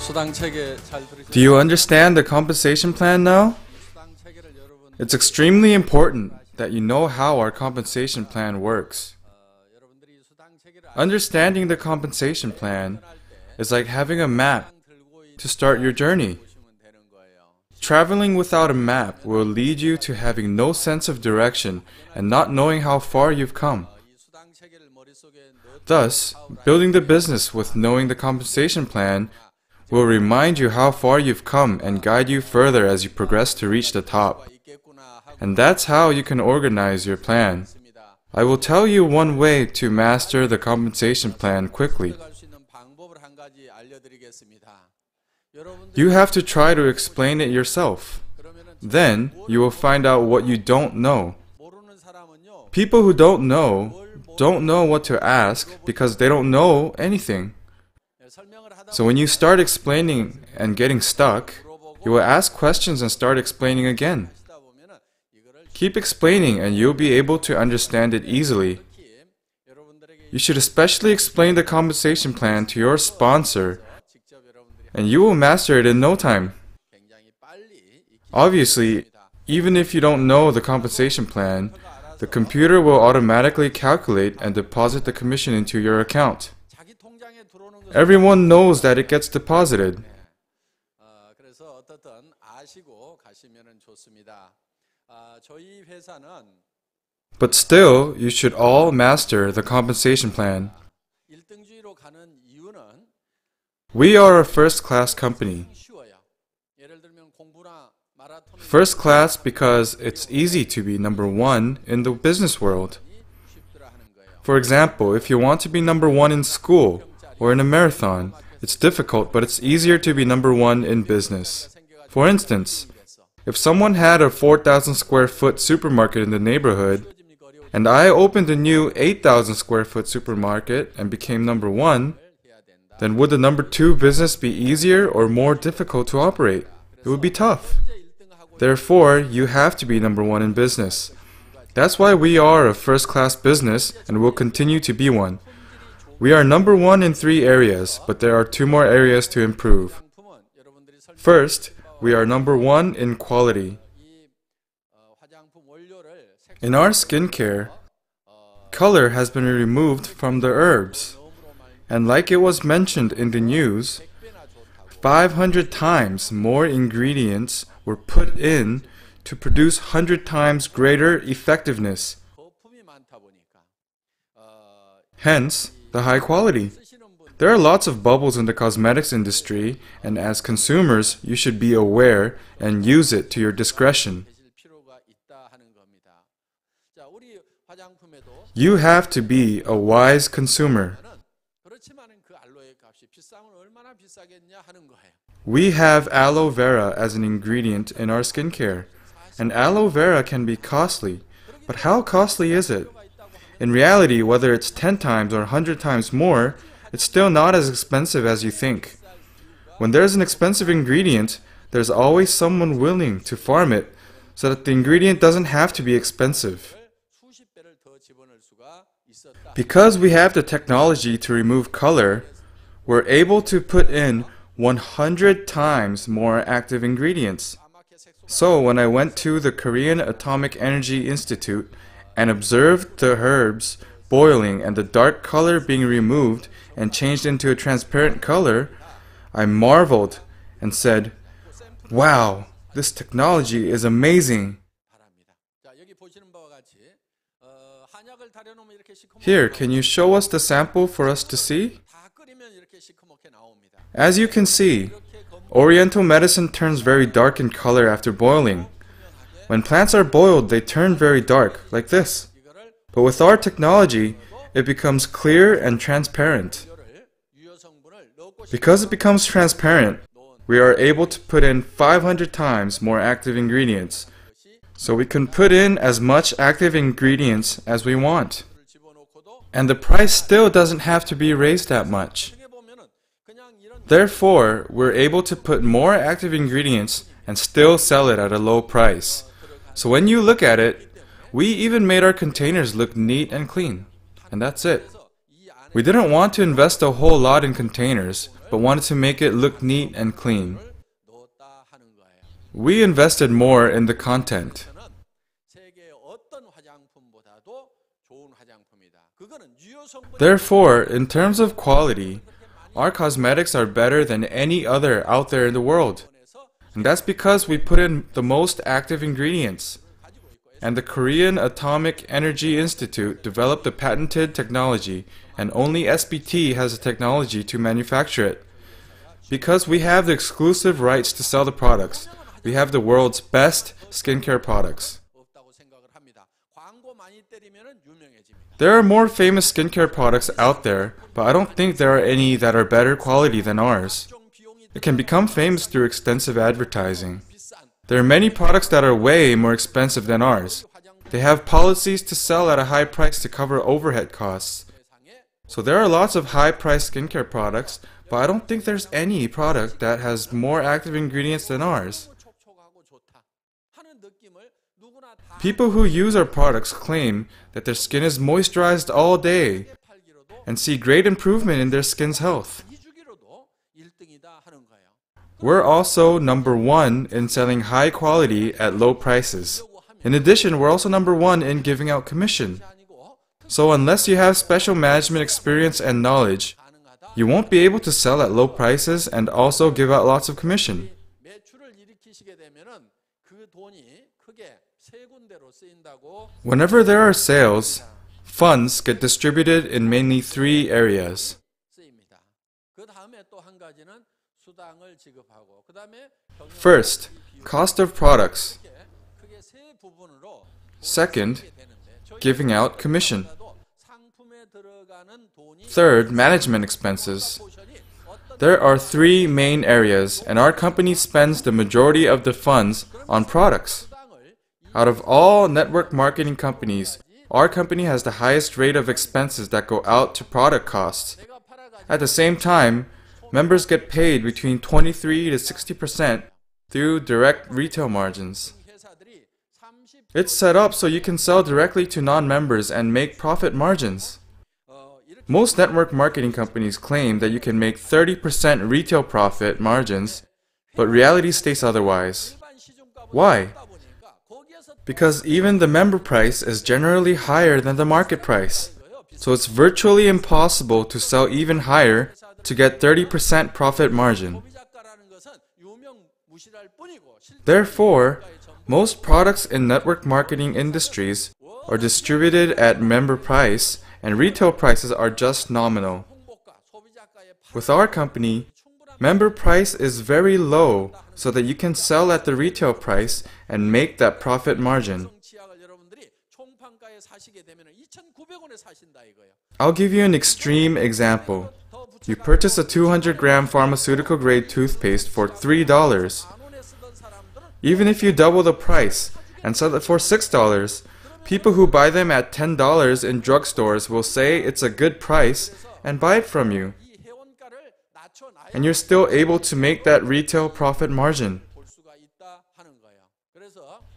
Do you understand the compensation plan now? It's extremely important that you know how our compensation plan works. Understanding the compensation plan is like having a map to start your journey. Traveling without a map will lead you to having no sense of direction and not knowing how far you've come. Thus, building the business with knowing the compensation plan will remind you how far you've come and guide you further as you progress to reach the top. And that's how you can organize your plan. I will tell you one way to master the compensation plan quickly. You have to try to explain it yourself. Then, you will find out what you don't know. People who don't know what to ask because they don't know anything. So when you start explaining and getting stuck, you will ask questions and start explaining again. Keep explaining and you'll be able to understand it easily. You should especially explain the compensation plan to your sponsor, and you will master it in no time. Obviously, even if you don't know the compensation plan, the computer will automatically calculate and deposit the commission into your account. Everyone knows that it gets deposited. But still, you should all master the compensation plan. We are a first-class company. First class because it's easy to be number one in the business world. For example, if you want to be number one in school or in a marathon, it's difficult, but it's easier to be number one in business. For instance, if someone had a 4,000 square foot supermarket in the neighborhood, and I opened a new 8,000 square foot supermarket and became number one, then would the number two business be easier or more difficult to operate? It would be tough. Therefore, you have to be number one in business. That's why we are a first-class business and will continue to be one. We are number one in 3 areas, but there are 2 more areas to improve. First, we are number one in quality. In our skincare, color has been removed from the herbs. And like it was mentioned in the news, 500 times more ingredients were put in to produce 100 times greater effectiveness. Hence, the high quality. There are lots of bubbles in the cosmetics industry, and as consumers, you should be aware and use it to your discretion. You have to be a wise consumer. We have aloe vera as an ingredient in our skincare, and aloe vera can be costly, but how costly is it? In reality, whether it's 10 times or 100 times more, it's still not as expensive as you think. When there's an expensive ingredient, there's always someone willing to farm it so that the ingredient doesn't have to be expensive. Because we have the technology to remove color, we're able to put in 100 times more active ingredients. So when I went to the Korean Atomic Energy Institute and observed the herbs boiling and the dark color being removed and changed into a transparent color, I marveled and said, "Wow, this technology is amazing." Here, can you show us the sample for us to see? As you can see, Oriental medicine turns very dark in color after boiling. When plants are boiled, they turn very dark, like this. But with our technology, it becomes clear and transparent. Because it becomes transparent, we are able to put in 500 times more active ingredients. So we can put in as much active ingredients as we want. And the price still doesn't have to be raised that much. Therefore, we're able to put more active ingredients and still sell it at a low price. So when you look at it, we even made our containers look neat and clean. And that's it. We didn't want to invest a whole lot in containers, but wanted to make it look neat and clean. We invested more in the content. Therefore, in terms of quality, our cosmetics are better than any other out there in the world. And that's because we put in the most active ingredients. And the Korean Atomic Energy Institute developed the patented technology, and only SBT has the technology to manufacture it. Because we have the exclusive rights to sell the products, we have the world's best skincare products. There are more famous skincare products out there, but I don't think there are any that are better quality than ours. It can become famous through extensive advertising. There are many products that are way more expensive than ours. They have policies to sell at a high price to cover overhead costs. So there are lots of high-priced skincare products, but I don't think there's any product that has more active ingredients than ours. People who use our products claim that their skin is moisturized all day and see great improvement in their skin's health. We're also number one in selling high quality at low prices. In addition, we're also number one in giving out commission. So unless you have special management experience and knowledge, you won't be able to sell at low prices and also give out lots of commission. Whenever there are sales, funds get distributed in mainly three areas. First, cost of products. Second, giving out commission. Third, management expenses. There are three main areas, and our company spends the majority of the funds on products. Out of all network marketing companies, our company has the highest rate of expenses that go out to product costs. At the same time, members get paid between 23 to 60% through direct retail margins. It's set up so you can sell directly to non-members and make profit margins. Most network marketing companies claim that you can make 30% retail profit margins, but reality states otherwise. Why? Because even the member price is generally higher than the market price. So it's virtually impossible to sell even higher to get 30% profit margin. Therefore, most products in network marketing industries are distributed at member price, and retail prices are just nominal. With our company, member price is very low so that you can sell at the retail price and make that profit margin. I'll give you an extreme example. You purchase a 200-gram pharmaceutical-grade toothpaste for $3. Even if you double the price and sell it for $6, people who buy them at $10 in drugstores will say it's a good price and buy it from you. And you're still able to make that retail profit margin.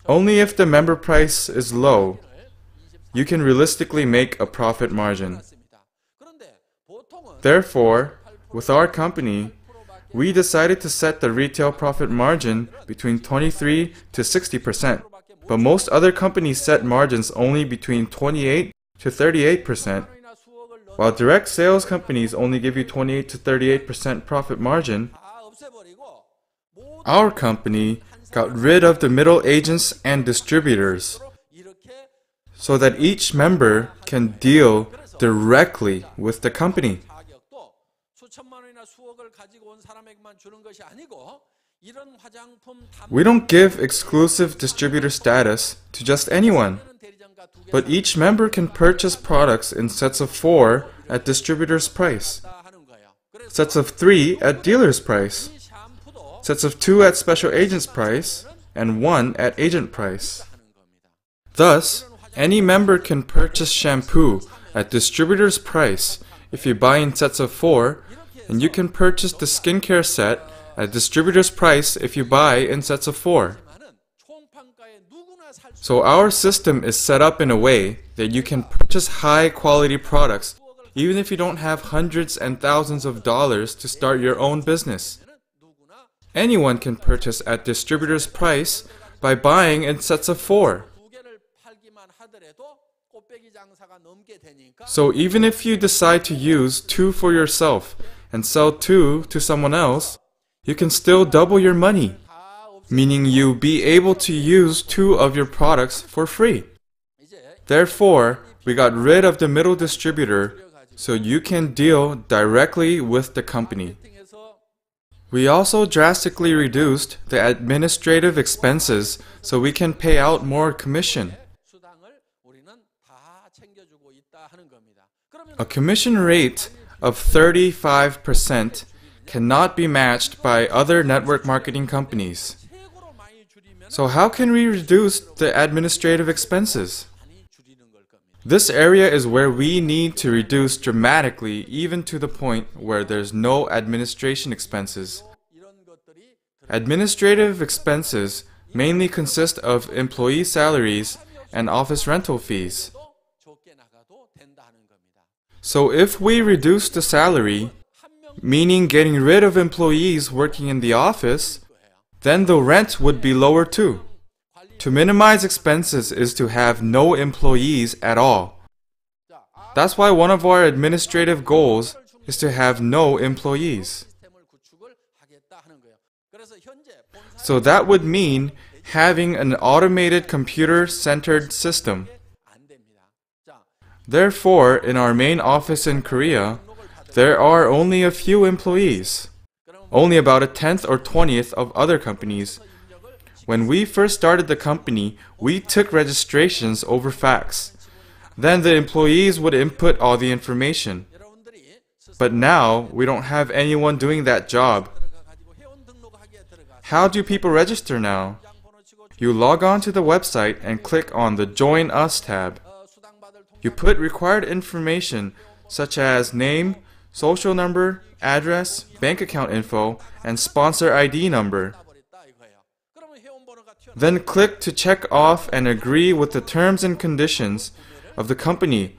Only if the member price is low, you can realistically make a profit margin. Therefore, with our company, we decided to set the retail profit margin between 23 to 60%, but most other companies set margins only between 28 to 38%. While direct sales companies only give you 28 to 38% profit margin, our company got rid of the middle agents and distributors so that each member can deal directly with the company. We don't give exclusive distributor status to just anyone, but each member can purchase products in sets of 4 at distributor's price, sets of 3 at dealer's price, sets of 2 at special agent's price, and 1 at agent price. Thus, any member can purchase shampoo at distributor's price if you buy in sets of 4, and you can purchase the skincare set at distributor's price if you buy in sets of 4. So our system is set up in a way that you can purchase high quality products even if you don't have hundreds and thousands of dollars to start your own business. Anyone can purchase at distributor's price by buying in sets of 4. So even if you decide to use 2 for yourself and sell 2 to someone else, you can still double your money, meaning you'll be able to use 2 of your products for free. Therefore, we got rid of the middle distributor so you can deal directly with the company. We also drastically reduced the administrative expenses so we can pay out more commission. A commission rate of 35% cannot be matched by other network marketing companies. So how can we reduce the administrative expenses? This area is where we need to reduce dramatically, even to the point where there's no administration expenses. Administrative expenses mainly consist of employee salaries and office rental fees. So if we reduce the salary, meaning getting rid of employees working in the office, then the rent would be lower too. To minimize expenses is to have no employees at all. That's why one of our administrative goals is to have no employees. So that would mean having an automated computer-centered system. Therefore, in our main office in Korea, there are only a few employees, only about 1/10 or 20th of other companies. When we first started the company, we took registrations over fax. Then the employees would input all the information. But now, we don't have anyone doing that job. How do people register now? You log on to the website and click on the Join Us tab. You put required information such as name, social number, address, bank account info, and sponsor ID number. Then click to check off and agree with the terms and conditions of the company,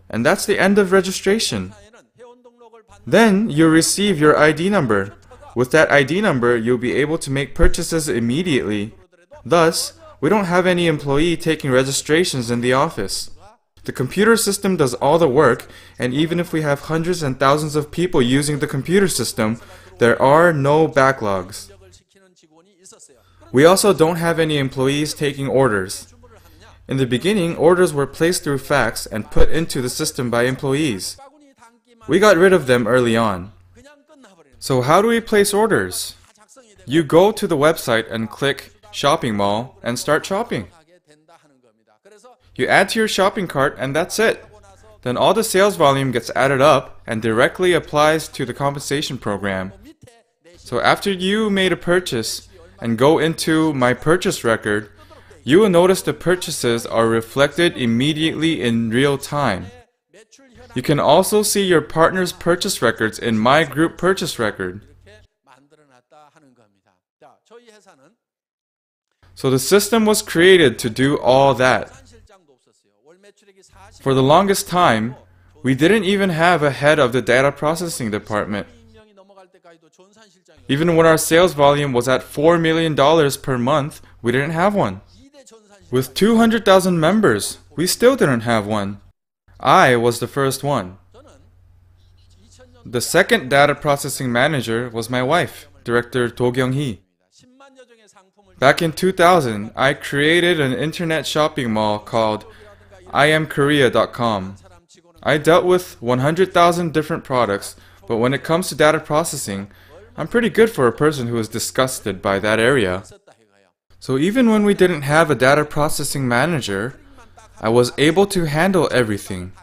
and that's the end of registration. Then you receive your ID number. With that ID number, you'll be able to make purchases immediately. Thus, we don't have any employee taking registrations in the office. The computer system does all the work, and even if we have hundreds and thousands of people using the computer system, there are no backlogs. We also don't have any employees taking orders. In the beginning, orders were placed through fax and put into the system by employees. We got rid of them early on. So how do we place orders? You go to the website and click Shopping Mall and start shopping. You add to your shopping cart and that's it. Then all the sales volume gets added up and directly applies to the compensation program. So after you made a purchase and go into My Purchase Record, you will notice the purchases are reflected immediately in real time. You can also see your partner's purchase records in My Group Purchase Record. So the system was created to do all that. For the longest time, we didn't even have a head of the data processing department. Even when our sales volume was at $4 million per month, we didn't have one. With 200,000 members, we still didn't have one. I was the first one. The second data processing manager was my wife, Director Do Kyung-hee. Back in 2000, I created an internet shopping mall called IamKorea.com. I dealt with 100,000 different products, but when it comes to data processing, I'm pretty good for a person who is disgusted by that area. So even when we didn't have a data processing manager, I was able to handle everything.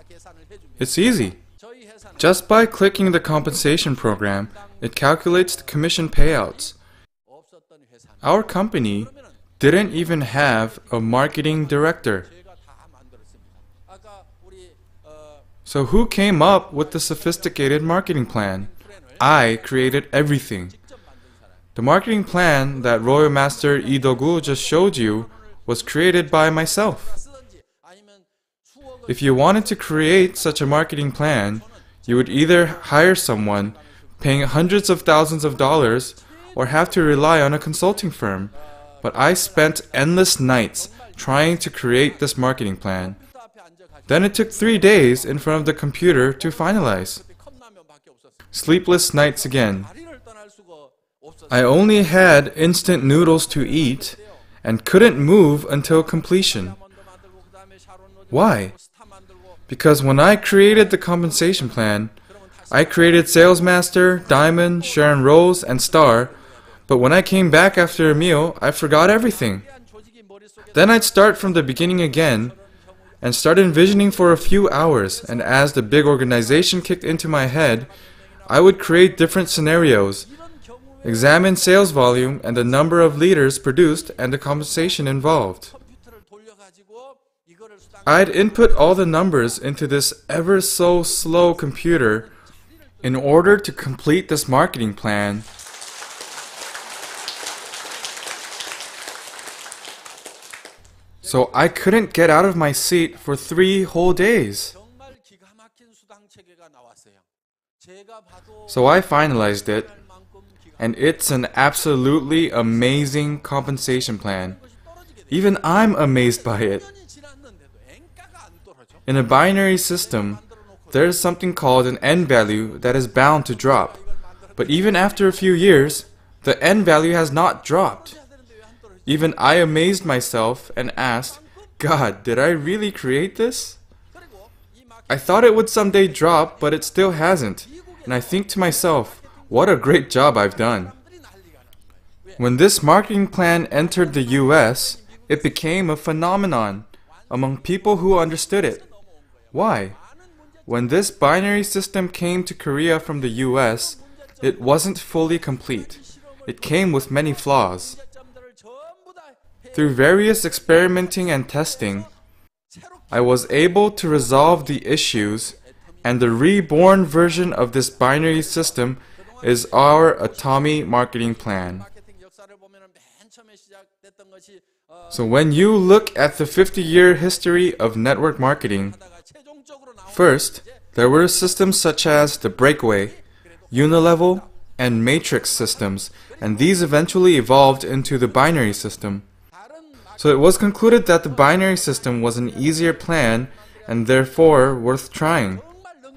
It's easy. Just by clicking the compensation program, it calculates the commission payouts. Our company didn't even have a marketing director. So who came up with the sophisticated marketing plan? I created everything. The marketing plan that Royal Master Lee Do-gu just showed you was created by myself. If you wanted to create such a marketing plan, You would either hire someone paying hundreds of thousands of dollars or have to rely on a consulting firm. But I spent endless nights trying to create this marketing plan. Then it took 3 days in front of the computer to finalize. Sleepless nights again. I only had instant noodles to eat and couldn't move until completion. Why? Because when I created the compensation plan, I created Sales Master, Diamond, Sharon Rose, and Star, but when I came back after a meal, I forgot everything. Then I'd start from the beginning again and start envisioning for a few hours, and as the big organization kicked into my head, I would create different scenarios, examine sales volume and the number of leaders produced and the compensation involved. I'd input all the numbers into this ever so slow computer in order to complete this marketing plan. So I couldn't get out of my seat for 3 whole days. So I finalized it, and it's an absolutely amazing compensation plan. Even I'm amazed by it. In a binary system, there is something called an n value that is bound to drop. But even after a few years, the n value has not dropped. Even I amazed myself and asked, God, did I really create this? I thought it would someday drop, but it still hasn't. And I think to myself, what a great job I've done. When this marketing plan entered the US, it became a phenomenon among people who understood it. Why? When this binary system came to Korea from the US, it wasn't fully complete. It came with many flaws. Through various experimenting and testing, I was able to resolve the issues, and the reborn version of this binary system is our Atomy marketing plan. So when you look at the 50-year history of network marketing, first, there were systems such as the breakaway, unilevel, and matrix systems, and these eventually evolved into the binary system. So it was concluded that the binary system was an easier plan and therefore worth trying.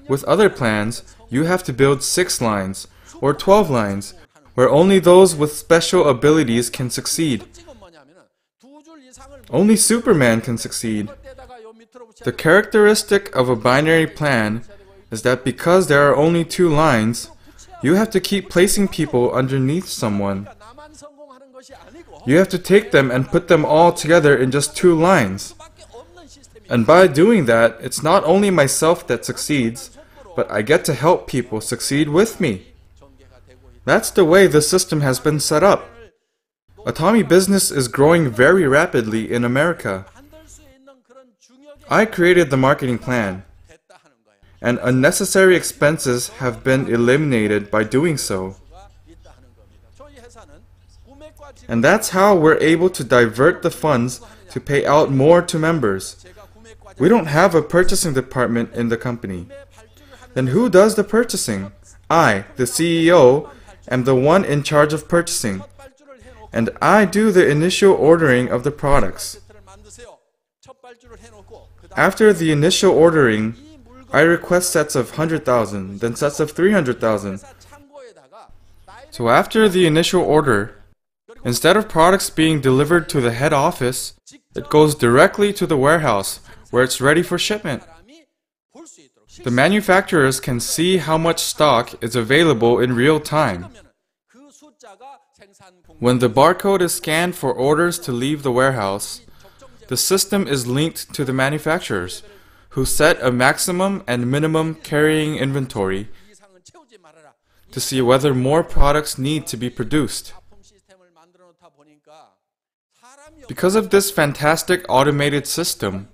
With other plans, you have to build 6 lines or 12 lines, where only those with special abilities can succeed. Only Superman can succeed. The characteristic of a binary plan is that because there are only 2 lines, you have to keep placing people underneath someone. You have to take them and put them all together in just 2 lines. And by doing that, it's not only myself that succeeds, but I get to help people succeed with me. That's the way the system has been set up. Atomy business is growing very rapidly in America. I created the marketing plan, and unnecessary expenses have been eliminated by doing so. And that's how we're able to divert the funds to pay out more to members. We don't have a purchasing department in the company. Then who does the purchasing? I, the CEO, am the one in charge of purchasing. And I do the initial ordering of the products. After the initial ordering, I request sets of 100,000, then sets of 300,000. So after the initial order, instead of products being delivered to the head office, it goes directly to the warehouse, where it's ready for shipment. The manufacturers can see how much stock is available in real time. When the barcode is scanned for orders to leave the warehouse, the system is linked to the manufacturers, who set a maximum and minimum carrying inventory to see whether more products need to be produced. Because of this fantastic automated system,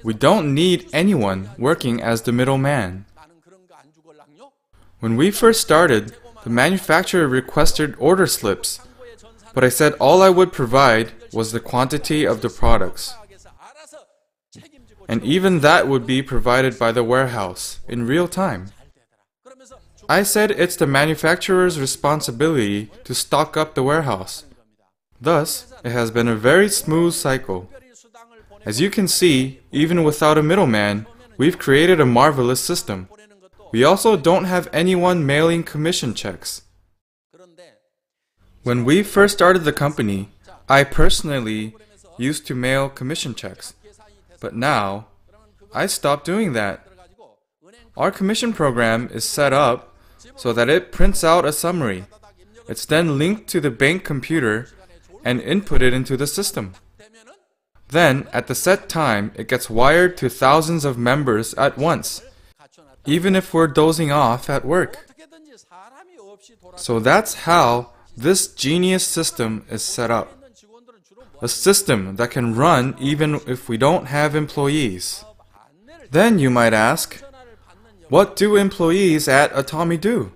we don't need anyone working as the middleman. When we first started, the manufacturer requested order slips, but I said all I would provide was the quantity of the products. And even that would be provided by the warehouse in real time. I said it's the manufacturer's responsibility to stock up the warehouse. Thus, it has been a very smooth cycle. As you can see, even without a middleman, we've created a marvelous system. We also don't have anyone mailing commission checks. When we first started the company, I personally used to mail commission checks. But now, I stopped doing that. Our commission program is set up so that it prints out a summary. It's then linked to the bank computer and inputted into the system. Then, at the set time, it gets wired to thousands of members at once, even if we're dozing off at work. So that's how this genius system is set up. A system that can run even if we don't have employees. Then you might ask, what do employees at Atomy do?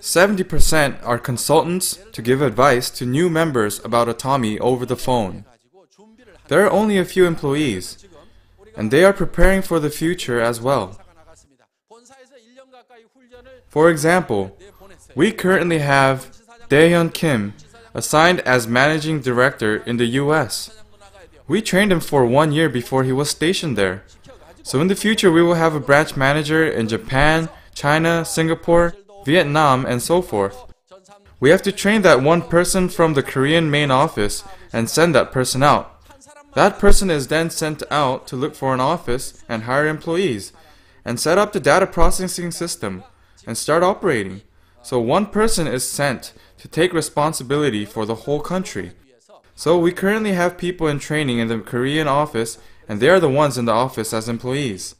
70% are consultants to give advice to new members about Atomy over the phone. There are only a few employees, and they are preparing for the future as well. For example, we currently have Daehyun Kim assigned as managing director in the US. We trained him for 1 year before he was stationed there. So in the future we will have a branch manager in Japan, China, Singapore, Vietnam, and so forth. We have to train that one person from the Korean main office and send that person out. That person is then sent out to look for an office and hire employees and set up the data processing system and start operating. So one person is sent to take responsibility for the whole country. So we currently have people in training in the Korean office, and they are the ones in the office as employees.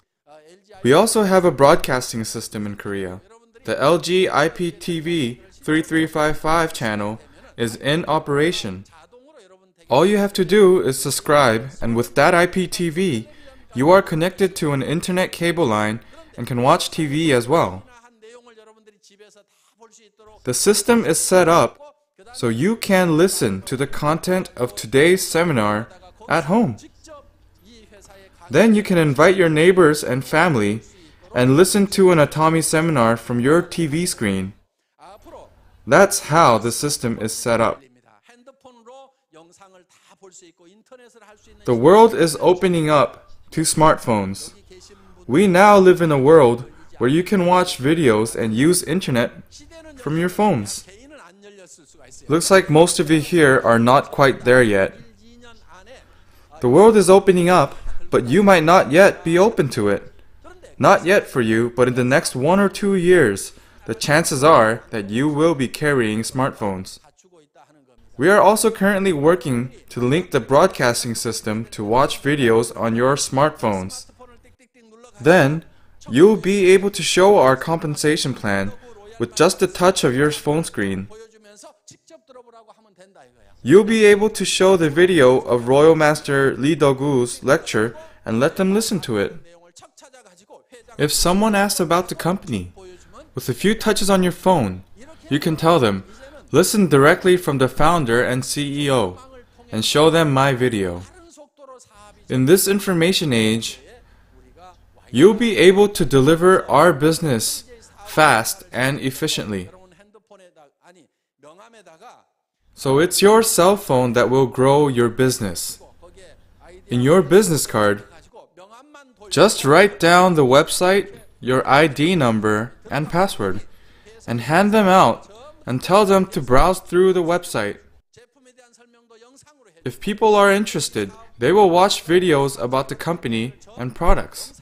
We also have a broadcasting system in Korea. The LG IPTV 3355 channel is in operation. All you have to do is subscribe, and with that IPTV, you are connected to an internet cable line and can watch TV as well. The system is set up so you can listen to the content of today's seminar at home. Then you can invite your neighbors and family and listen to an Atomy seminar from your TV screen. That's how the system is set up. The world is opening up to smartphones. We now live in a world where you can watch videos and use internet from your phones. Looks like most of you here are not quite there yet. The world is opening up, but you might not yet be open to it. Not yet for you, but in the next 1 or 2 years, the chances are that you will be carrying smartphones. We are also currently working to link the broadcasting system to watch videos on your smartphones. Then, you'll be able to show our compensation plan with just the touch of your phone screen. You'll be able to show the video of Royal Master Lee Dogu's lecture and let them listen to it. If someone asks about the company, with a few touches on your phone, you can tell them, listen directly from the founder and CEO, and show them my video. In this information age, you'll be able to deliver our business fast and efficiently. So it's your cell phone that will grow your business. In your business card, just write down the website, your ID number, and password, and hand them out and tell them to browse through the website. If people are interested, they will watch videos about the company and products.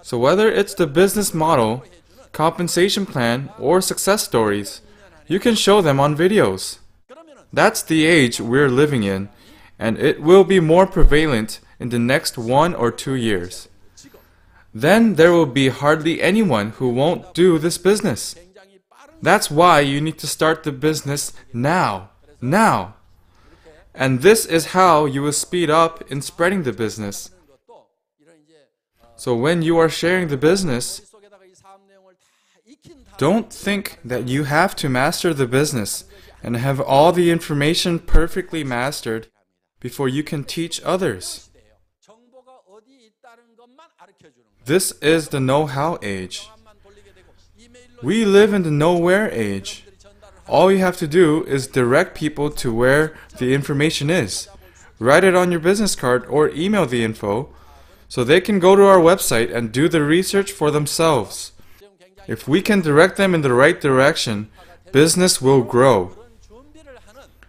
So whether it's the business model, compensation plan, or success stories, you can show them on videos. That's the age we're living in, and it will be more prevalent in the next 1 or 2 years. Then there will be hardly anyone who won't do this business. That's why you need to start the business now. Now! And this is how you will speed up in spreading the business. So when you are sharing the business, don't think that you have to master the business and have all the information perfectly mastered before you can teach others. This is the know-how age. We live in the nowhere age. All you have to do is direct people to where the information is. Write it on your business card or email the info so they can go to our website and do the research for themselves. If we can direct them in the right direction, business will grow.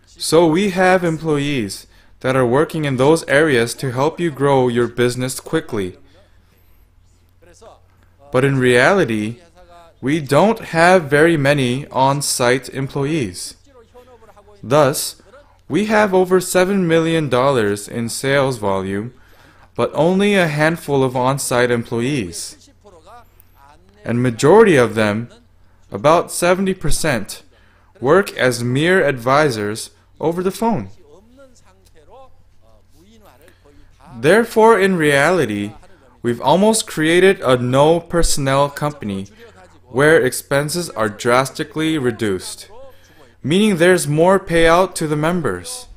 So we have employees that are working in those areas to help you grow your business quickly. But in reality, we don't have very many on-site employees. Thus, we have over $7 million in sales volume, but only a handful of on-site employees. And majority of them, about 70%, work as mere advisors over the phone. Therefore, in reality, we've almost created a no-personnel company where expenses are drastically reduced, meaning there's more payout to the members.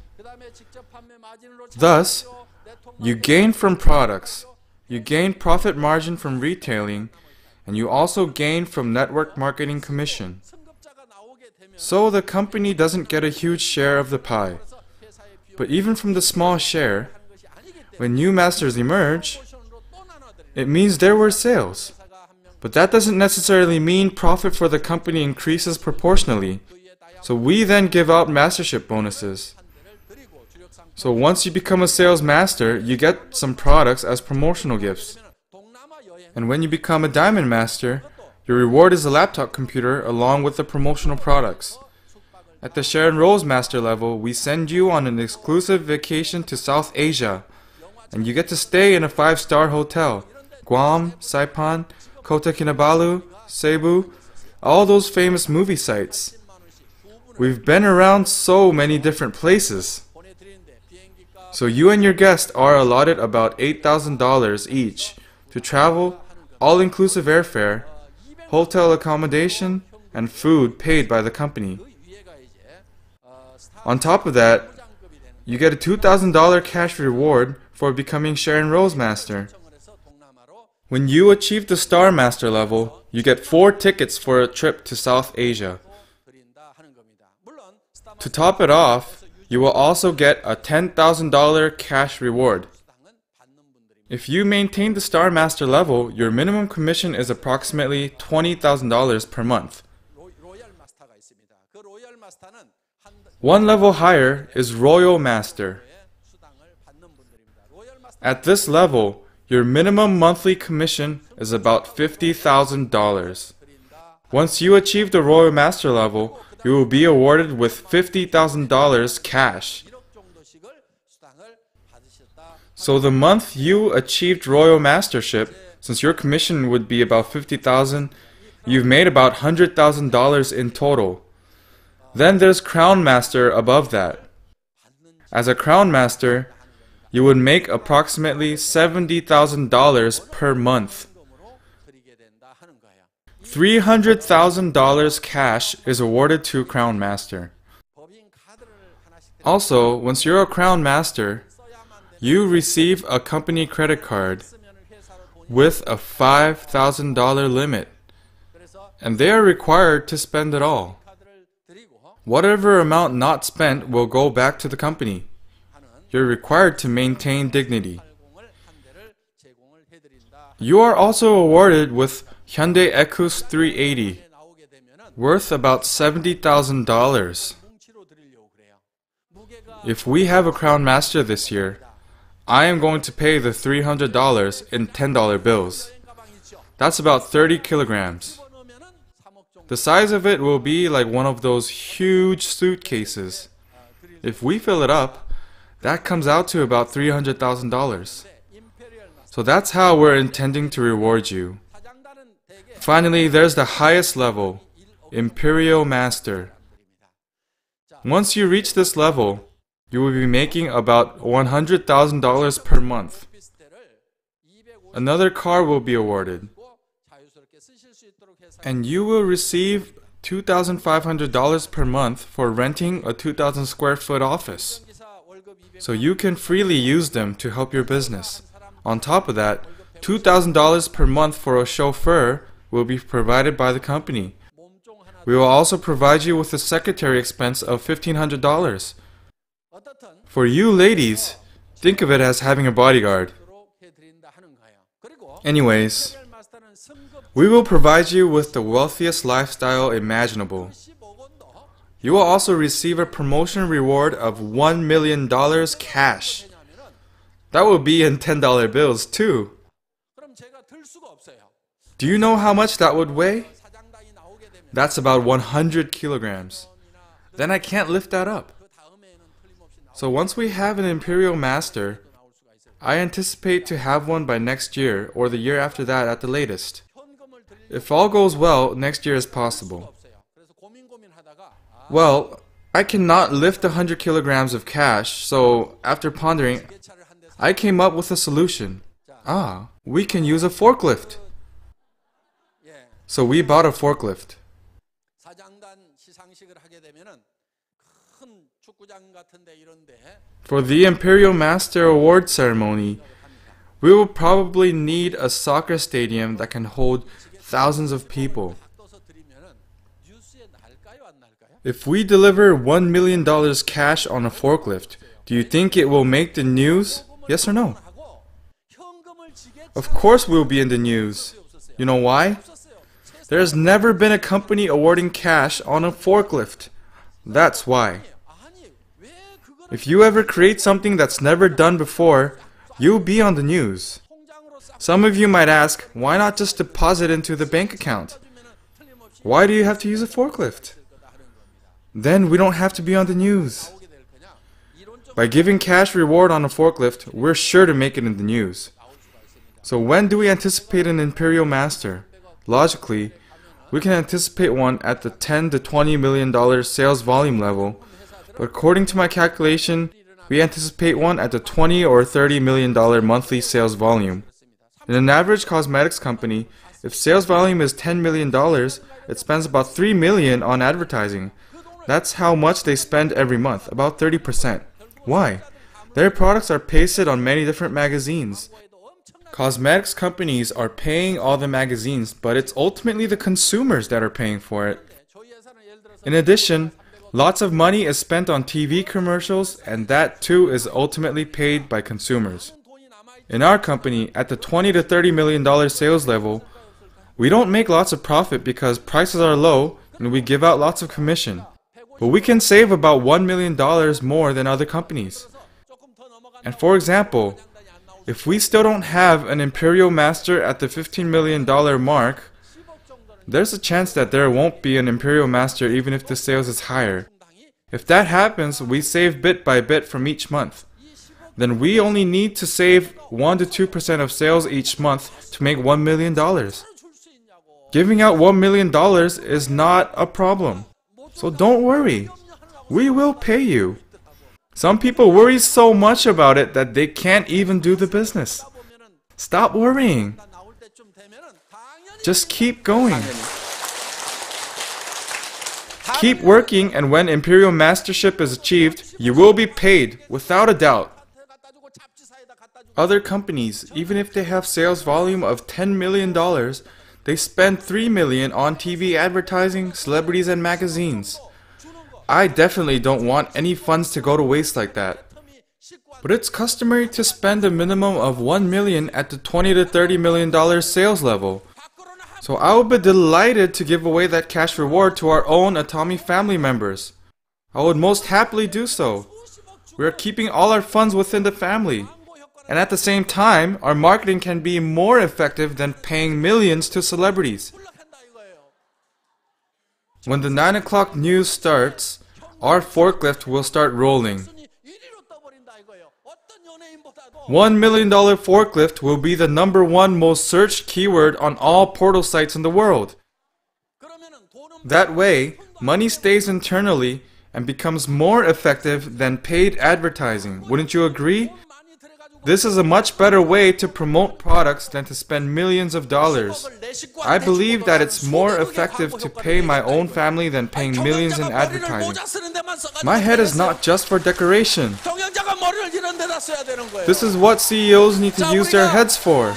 Thus, you gain from products, you gain profit margin from retailing, and you also gain from network marketing commission. So the company doesn't get a huge share of the pie. But even from the small share, when new masters emerge, it means there were sales. But that doesn't necessarily mean profit for the company increases proportionally. So we then give out mastership bonuses. So once you become a sales master, you get some products as promotional gifts. And when you become a diamond master, your reward is a laptop computer along with the promotional products. At the Sharon Rose master level, we send you on an exclusive vacation to South Asia. And you get to stay in a 5-star hotel. Guam, Saipan, Kota Kinabalu, Cebu, all those famous movie sites. We've been around so many different places. So you and your guest are allotted about $8,000 each to travel, all-inclusive airfare, hotel accommodation, and food paid by the company. On top of that, you get a $2,000 cash reward for becoming Sharon Rose Master. When you achieve the Star Master level, you get 4 tickets for a trip to South Asia. To top it off, you will also get a $10,000 cash reward. If you maintain the Star Master level, your minimum commission is approximately $20,000 per month. One level higher is Royal Master. At this level, your minimum monthly commission is about $50,000. Once you achieve the Royal Master level, you will be awarded with $50,000 cash. So the month you achieved Royal Mastership, since your commission would be about $50,000, you've made about $100,000 in total. Then there's Crown Master above that. As a Crown Master, you would make approximately $70,000 per month. $300,000 cash is awarded to Crown Master. Also, once you're a Crown Master, you receive a company credit card with a $5,000 limit, and they are required to spend it all. Whatever amount not spent will go back to the company. You're required to maintain dignity. You are also awarded with Hyundai Ecus 380, worth about $70,000. If we have a Crown Master this year, I am going to pay the $300 in $10 bills. That's about 30 kilograms. The size of it will be like one of those huge suitcases. If we fill it up, that comes out to about $300,000. So that's how we're intending to reward you. Finally, there's the highest level, Imperial Master. Once you reach this level, you will be making about $100,000 per month. Another car will be awarded. And you will receive $2,500 per month for renting a 2,000 square foot office. So you can freely use them to help your business. On top of that, $2,000 per month for a chauffeur will be provided by the company, We will also provide you with a secretary expense of $1,500. For you ladies, think of it as having a bodyguard. Anyways, we will provide you with the wealthiest lifestyle imaginable. You will also receive a promotion reward of $1 million cash. That will be in $10 bills too. Do you know how much that would weigh? That's about 100 kilograms. Then I can't lift that up. So once we have an Imperial Master, I anticipate to have one by next year or the year after that at the latest. If all goes well, next year is possible. Well, I cannot lift 100 kilograms of cash, so after pondering, I came up with a solution. We can use a forklift. So we bought a forklift. For the Imperial Master Award ceremony, we will probably need a soccer stadium that can hold thousands of people. If we deliver $1 million cash on a forklift, do you think it will make the news? Yes or no? Of course we'll be in the news. You know why? There has never been a company awarding cash on a forklift. That's why. If you ever create something that's never done before, you'll be on the news. Some of you might ask, why not just deposit into the bank account? Why do you have to use a forklift? Then we don't have to be on the news. By giving cash reward on a forklift, we're sure to make it in the news. So when do we anticipate an Imperial Master? Logically, we can anticipate one at the $10 to $20 million sales volume level, but according to my calculation, we anticipate one at the $20 or $30 million monthly sales volume. In an average cosmetics company, if sales volume is $10 million, it spends about $3 million on advertising. That's how much they spend every month, about 30%. Why? Their products are pasted on many different magazines. Cosmetics companies are paying all the magazines, but it's ultimately the consumers that are paying for it. In addition, lots of money is spent on TV commercials, and that too is ultimately paid by consumers. In our company, at the $20 to $30 million sales level, we don't make lots of profit because prices are low and we give out lots of commission. But we can save about $1 million more than other companies. And for example, if we still don't have an Imperial Master at the $15 million mark, there's a chance that there won't be an Imperial Master even if the sales is higher. If that happens, we save bit by bit from each month. Then we only need to save 1 to 2% of sales each month to make $1 million. Giving out $1 million is not a problem. So don't worry. We will pay you. Some people worry so much about it that they can't even do the business. Stop worrying. Just keep going. Keep working, and when Imperial Mastership is achieved, you will be paid, without a doubt. Other companies, even if they have sales volume of $10 million, they spend $3 million on TV advertising, celebrities, and magazines. I definitely don't want any funds to go to waste like that. But it's customary to spend a minimum of $1 million at the $20 to $30 million sales level. So I would be delighted to give away that cash reward to our own Atomy family members. I would most happily do so. We are keeping all our funds within the family. And at the same time, our marketing can be more effective than paying millions to celebrities. When the 9 o'clock news starts, our forklift will start rolling. $1 million forklift will be the #1 most searched keyword on all portal sites in the world. That way, money stays internally and becomes more effective than paid advertising. Wouldn't you agree? This is a much better way to promote products than to spend millions of dollars. I believe that it's more effective to pay my own family than paying millions in advertising. My head is not just for decoration. This is what CEOs need to use their heads for.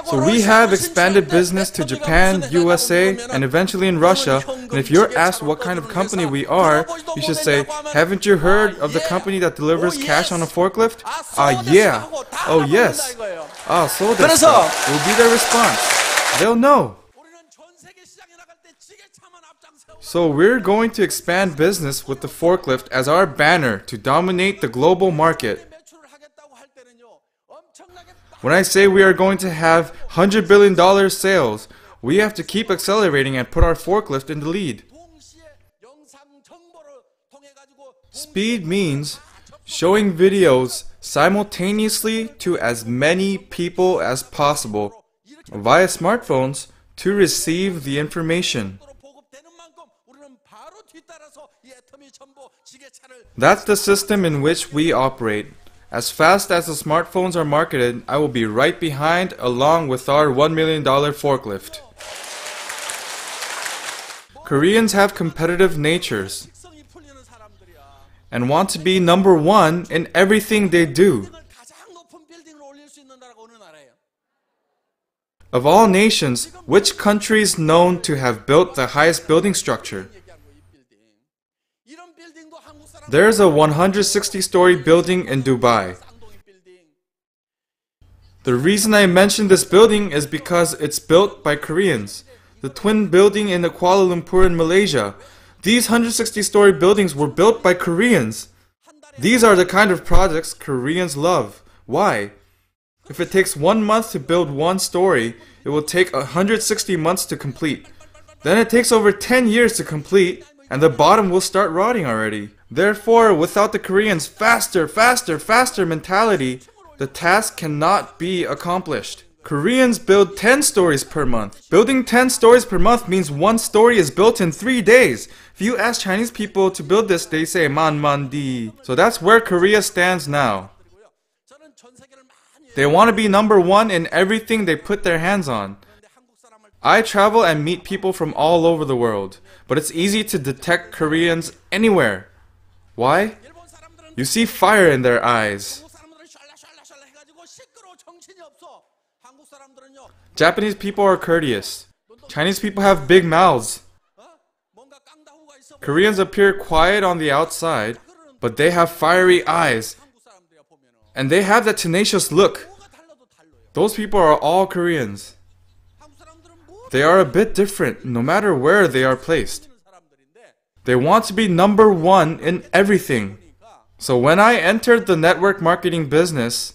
So we have expanded business to Japan, USA, and eventually in Russia. And if you're asked what kind of company we are, you should say, haven't you heard of the company that delivers cash on a forklift? Yeah. Oh, yes. So that's will be their response. They'll know. So we're going to expand business with the forklift as our banner to dominate the global market. When I say we are going to have $100 billion sales, we have to keep accelerating and put our forklift in the lead. Speed means showing videos simultaneously to as many people as possible via smartphones to receive the information. That's the system in which we operate. As fast as the smartphones are marketed, I will be right behind along with our $1 million forklift. Koreans have competitive natures and want to be number one in everything they do. Of all nations, which country is known to have built the highest building structure? There's a 160-story building in Dubai. The reason I mention this building is because it's built by Koreans. The twin building in Kuala Lumpur in Malaysia. These 160-story buildings were built by Koreans. These are the kind of projects Koreans love. Why? If it takes 1 month to build one story, it will take 160 months to complete. Then it takes over 10 years to complete, and the bottom will start rotting already. Therefore, without the Koreans' faster, faster, faster mentality, the task cannot be accomplished. Koreans build 10 stories per month. Building 10 stories per month means one story is built in 3 days. If you ask Chinese people to build this, they say man di. So that's where Korea stands now. They want to be number one in everything they put their hands on. I travel and meet people from all over the world, but it's easy to detect Koreans anywhere. Why? You see fire in their eyes. Japanese people are courteous. Chinese people have big mouths. Koreans appear quiet on the outside, but they have fiery eyes. And they have that tenacious look. Those people are all Koreans. They are a bit different no matter where they are placed. They want to be number one in everything. So when I entered the network marketing business,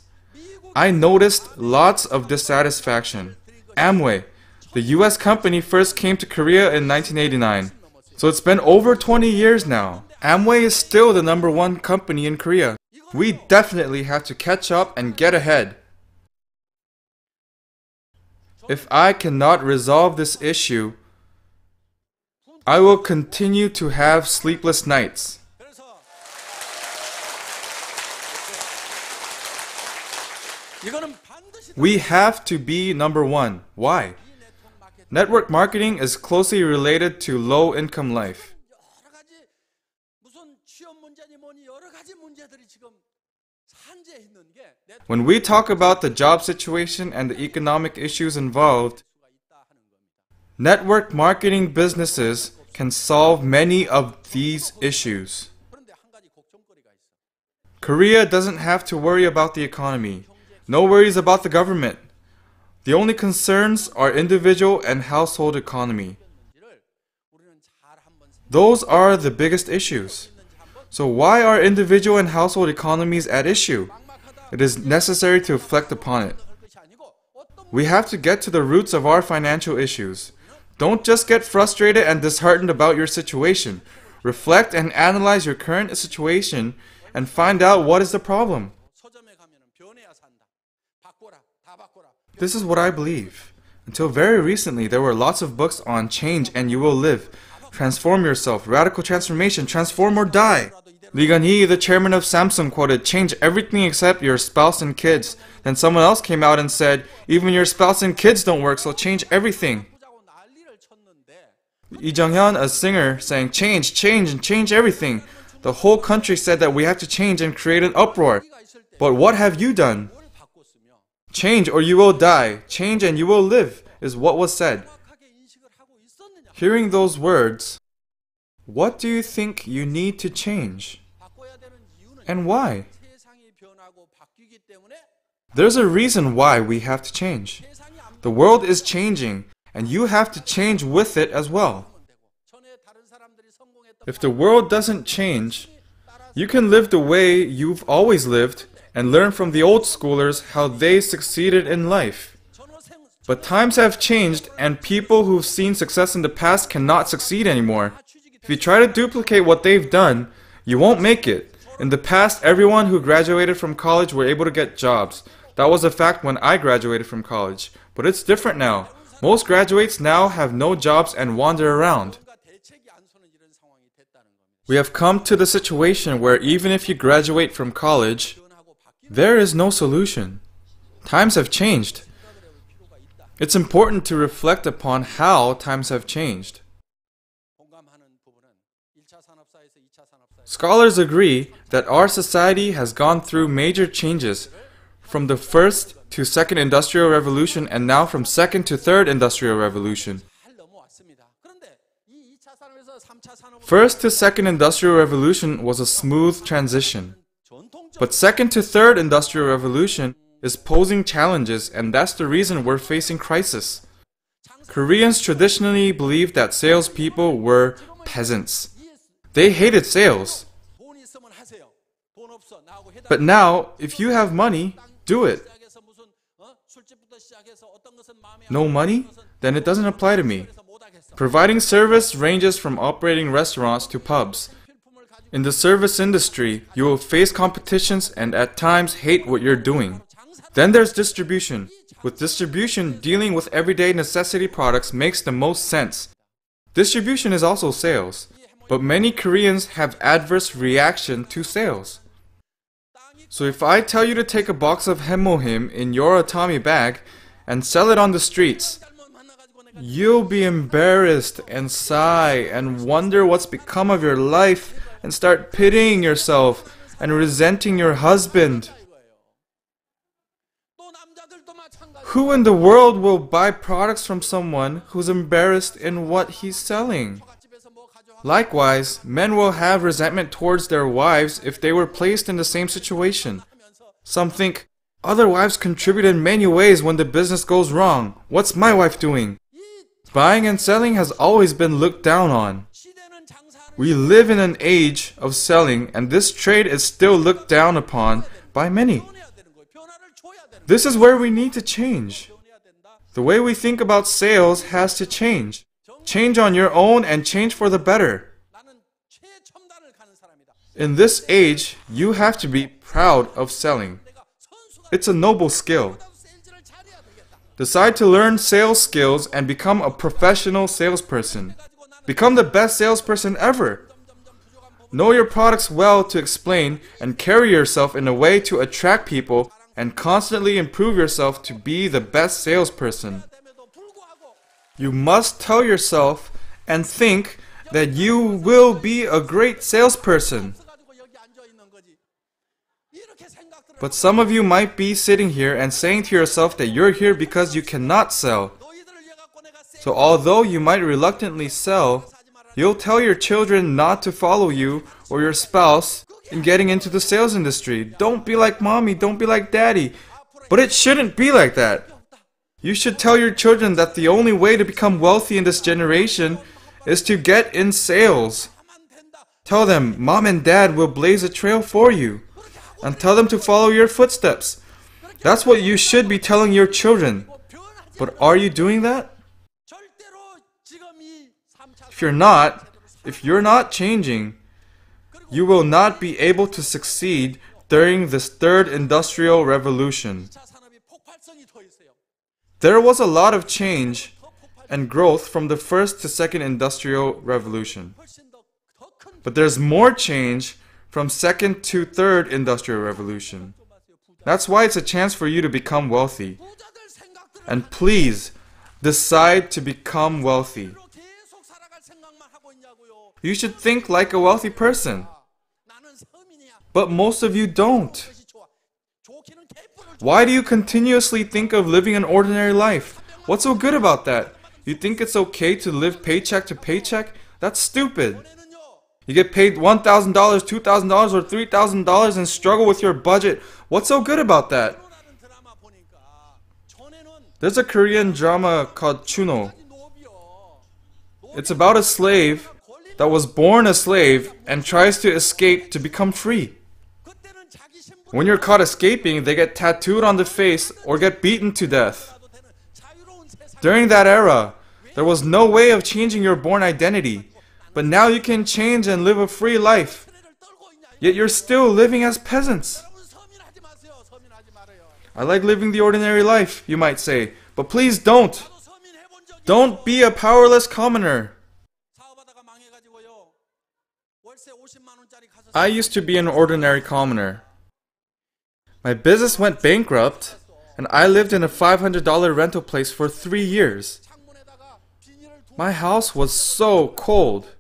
I noticed lots of dissatisfaction. Amway, the US company, first came to Korea in 1989. So it's been over 20 years now. Amway is still the number one company in Korea. We definitely have to catch up and get ahead. If I cannot resolve this issue, I will continue to have sleepless nights. We have to be number one. Why? Network marketing is closely related to low-income life. When we talk about the job situation and the economic issues involved, network marketing businesses can solve many of these issues. Korea doesn't have to worry about the economy. No worries about the government. The only concerns are individual and household economy. Those are the biggest issues. So why are individual and household economies at issue? It is necessary to reflect upon it. We have to get to the roots of our financial issues. Don't just get frustrated and disheartened about your situation. Reflect and analyze your current situation and find out what is the problem. This is what I believe. Until very recently, there were lots of books on change and you will live. Transform yourself, radical transformation, transform or die. Lee Gun-hee, the chairman of Samsung, quoted, "Change everything except your spouse and kids." Then someone else came out and said, "Even your spouse and kids don't work, so change everything." Lee Jung-hyun, a singer, sang, "Change, change, and change everything." The whole country said that we have to change and create an uproar. But what have you done? Change or you will die. Change and you will live, is what was said. Hearing those words, what do you think you need to change? And why? There's a reason why we have to change. The world is changing, and you have to change with it as well. If the world doesn't change, you can live the way you've always lived and learn from the old schoolers how they succeeded in life. But times have changed, and people who've seen success in the past cannot succeed anymore. If you try to duplicate what they've done, you won't make it. In the past, everyone who graduated from college were able to get jobs. That was a fact when I graduated from college. But it's different now. Most graduates now have no jobs and wander around. We have come to the situation where even if you graduate from college, there is no solution. Times have changed. It's important to reflect upon how times have changed. Scholars agree that our society has gone through major changes from the first to second industrial revolution and now from second to third industrial revolution. First to second industrial revolution was a smooth transition. But second to third industrial revolution is posing challenges, and that's the reason we're facing crisis. Koreans traditionally believed that salespeople were peasants. They hated sales. But now, if you have money, do it. No money? Then it doesn't apply to me. Providing service ranges from operating restaurants to pubs. In the service industry, you will face competitions and at times hate what you're doing. Then there's distribution. With distribution, dealing with everyday necessity products makes the most sense. Distribution is also sales. But many Koreans have adverse reaction to sales. So if I tell you to take a box of Hemohim in your Atomy bag and sell it on the streets, you'll be embarrassed and sigh and wonder what's become of your life and start pitying yourself and resenting your husband. Who in the world will buy products from someone who's embarrassed in what he's selling? Likewise, men will have resentment towards their wives if they were placed in the same situation. Some think, other wives contribute in many ways when the business goes wrong. What's my wife doing? Buying and selling has always been looked down on. We live in an age of selling, and this trade is still looked down upon by many. This is where we need to change. The way we think about sales has to change. Change on your own and change for the better. In this age, you have to be proud of selling. It's a noble skill. Decide to learn sales skills and become a professional salesperson. Become the best salesperson ever. Know your products well to explain and carry yourself in a way to attract people and constantly improve yourself to be the best salesperson. You must tell yourself and think that you will be a great salesperson. But some of you might be sitting here and saying to yourself that you're here because you cannot sell. So although you might reluctantly sell, you'll tell your children not to follow you or your spouse in getting into the sales industry. Don't be like mommy, don't be like daddy. But it shouldn't be like that. You should tell your children that the only way to become wealthy in this generation is to get in sales. Tell them mom and dad will blaze a trail for you. And tell them to follow your footsteps. That's what you should be telling your children. But are you doing that? If you're not changing, you will not be able to succeed during this third industrial revolution. There was a lot of change and growth from the first to second industrial revolution. But there's more change from second to third industrial revolution. That's why it's a chance for you to become wealthy. And please, decide to become wealthy. You should think like a wealthy person. But most of you don't. Why do you continuously think of living an ordinary life? What's so good about that? You think it's okay to live paycheck to paycheck? That's stupid. You get paid $1,000, $2,000, or $3,000 and struggle with your budget. What's so good about that? There's a Korean drama called Chuno. It's about a slave that was born a slave and tries to escape to become free. When you're caught escaping, they get tattooed on the face or get beaten to death. During that era, there was no way of changing your born identity, but now you can change and live a free life. Yet you're still living as peasants. I like living the ordinary life, you might say, but please don't. Don't be a powerless commoner. I used to be an ordinary commoner. My business went bankrupt, and I lived in a $500 rental place for 3 years. My house was so cold.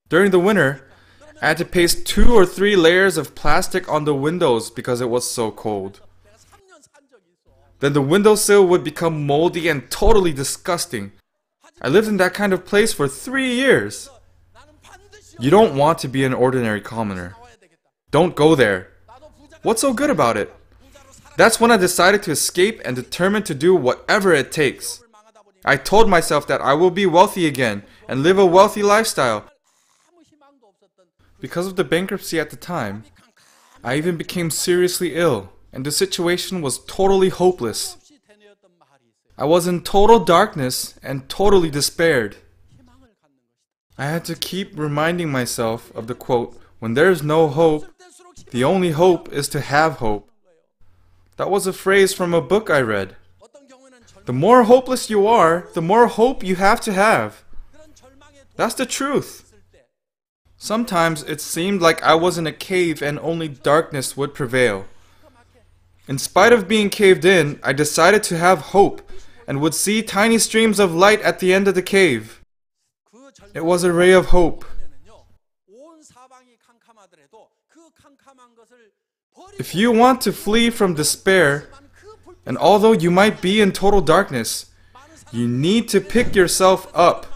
During the winter, I had to paste 2 or 3 layers of plastic on the windows because it was so cold. Then the windowsill would become moldy and totally disgusting. I lived in that kind of place for 3 years. You don't want to be an ordinary commoner. Don't go there. What's so good about it? That's when I decided to escape and determined to do whatever it takes. I told myself that I will be wealthy again and live a wealthy lifestyle. Because of the bankruptcy at the time, I even became seriously ill, and the situation was totally hopeless. I was in total darkness and totally despaired. I had to keep reminding myself of the quote, "When there's no hope, the only hope is to have hope." That was a phrase from a book I read. The more hopeless you are, the more hope you have to have. That's the truth. Sometimes it seemed like I was in a cave and only darkness would prevail. In spite of being caved in, I decided to have hope and would see tiny streams of light at the end of the cave. It was a ray of hope. If you want to flee from despair, and although you might be in total darkness, you need to pick yourself up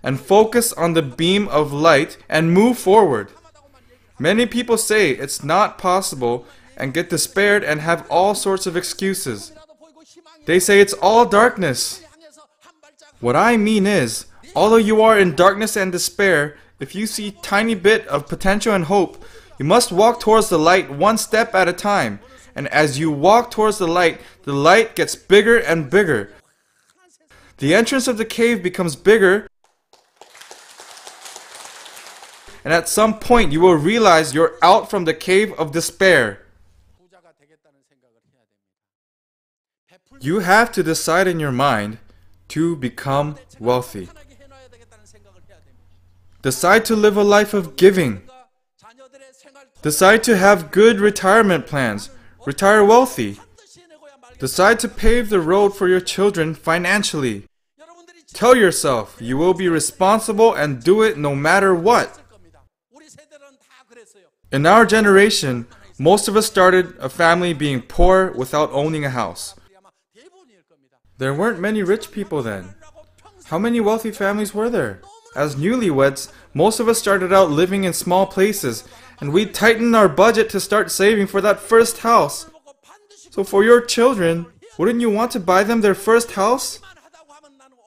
and focus on the beam of light and move forward. Many people say it's not possible and get despaired and have all sorts of excuses. They say it's all darkness. What I mean is, although you are in darkness and despair, if you see a tiny bit of potential and hope, you must walk towards the light one step at a time. And as you walk towards the light gets bigger and bigger. The entrance of the cave becomes bigger, and at some point you will realize you're out from the cave of despair. You have to decide in your mind to become wealthy. Decide to live a life of giving. Decide to have good retirement plans. Retire wealthy. Decide to pave the road for your children financially. Tell yourself you will be responsible and do it no matter what. In our generation, most of us started a family being poor without owning a house. There weren't many rich people then. How many wealthy families were there? As newlyweds, most of us started out living in small places, and we tightened our budget to start saving for that first house. So for your children, wouldn't you want to buy them their first house?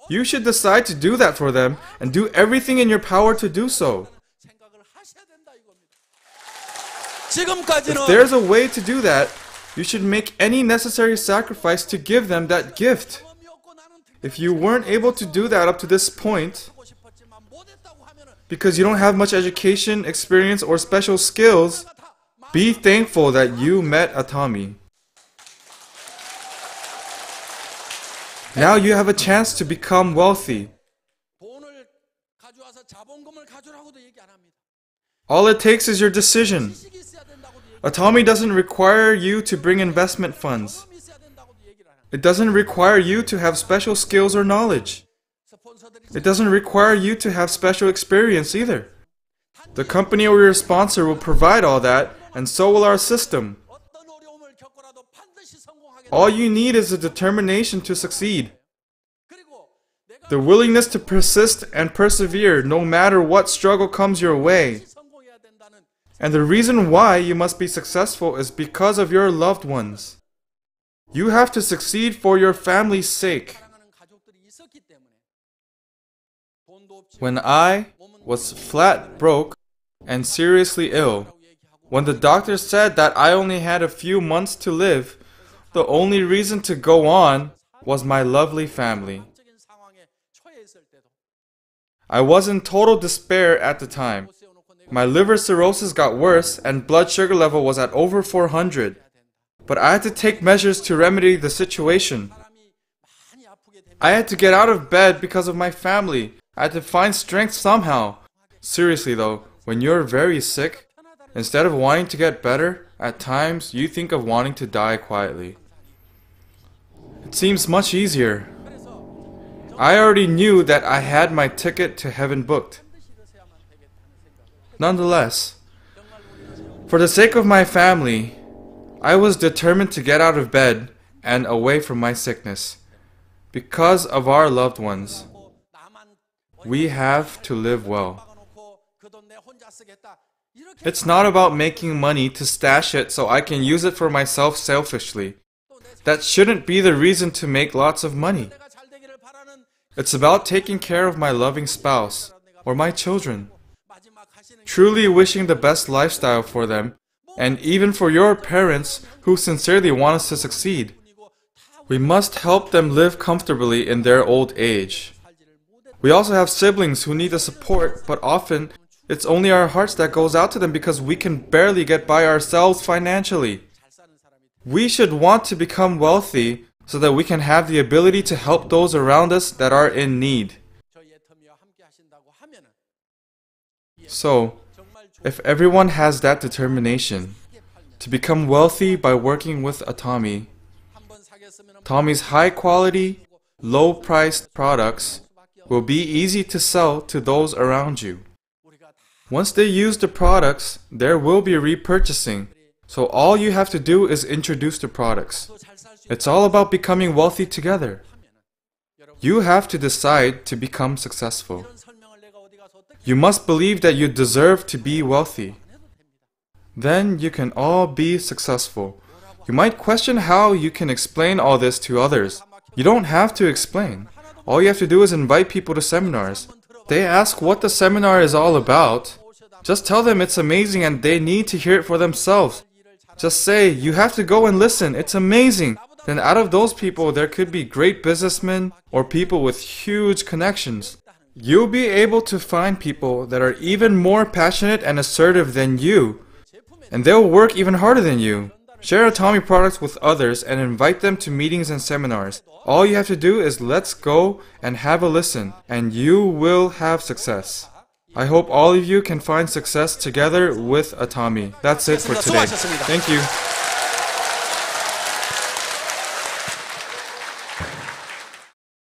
You should decide to do that for them and do everything in your power to do so. If there's a way to do that, you should make any necessary sacrifice to give them that gift. If you weren't able to do that up to this point, because you don't have much education, experience, or special skills, be thankful that you met Atomy. Now you have a chance to become wealthy. All it takes is your decision. Atomy doesn't require you to bring investment funds. It doesn't require you to have special skills or knowledge. It doesn't require you to have special experience either. The company or your sponsor will provide all that, and so will our system. All you need is a determination to succeed. The willingness to persist and persevere no matter what struggle comes your way. And the reason why you must be successful is because of your loved ones. You have to succeed for your family's sake. When I was flat broke and seriously ill, when the doctor said that I only had a few months to live, the only reason to go on was my lovely family. I was in total despair at the time. My liver cirrhosis got worse and blood sugar level was at over 400. But I had to take measures to remedy the situation. I had to get out of bed because of my family. I had to find strength somehow. Seriously though, when you're very sick, instead of wanting to get better, at times you think of wanting to die quietly. It seems much easier. I already knew that I had my ticket to heaven booked. Nonetheless, for the sake of my family, I was determined to get out of bed and away from my sickness. Because of our loved ones, we have to live well. It's not about making money to stash it so I can use it for myself selfishly. That shouldn't be the reason to make lots of money. It's about taking care of my loving spouse or my children, truly wishing the best lifestyle for them, and even for your parents who sincerely want us to succeed. We must help them live comfortably in their old age. We also have siblings who need the support, but often it's only our hearts that goes out to them because we can barely get by ourselves financially. We should want to become wealthy so that we can have the ability to help those around us that are in need. So, if everyone has that determination to become wealthy by working with Atomy, Atomy's high-quality, low-priced products will be easy to sell to those around you. Once they use the products, there will be repurchasing, so all you have to do is introduce the products. It's all about becoming wealthy together. You have to decide to become successful. You must believe that you deserve to be wealthy. Then you can all be successful. You might question how you can explain all this to others. You don't have to explain. All you have to do is invite people to seminars. They ask what the seminar is all about. Just tell them it's amazing and they need to hear it for themselves. Just say, you have to go and listen, it's amazing. Then out of those people, there could be great businessmen or people with huge connections. You'll be able to find people that are even more passionate and assertive than you. And they'll work even harder than you. Share Atomy products with others and invite them to meetings and seminars. All you have to do is let's go and have a listen, and you will have success. I hope all of you can find success together with Atomy. That's it for today. Thank you.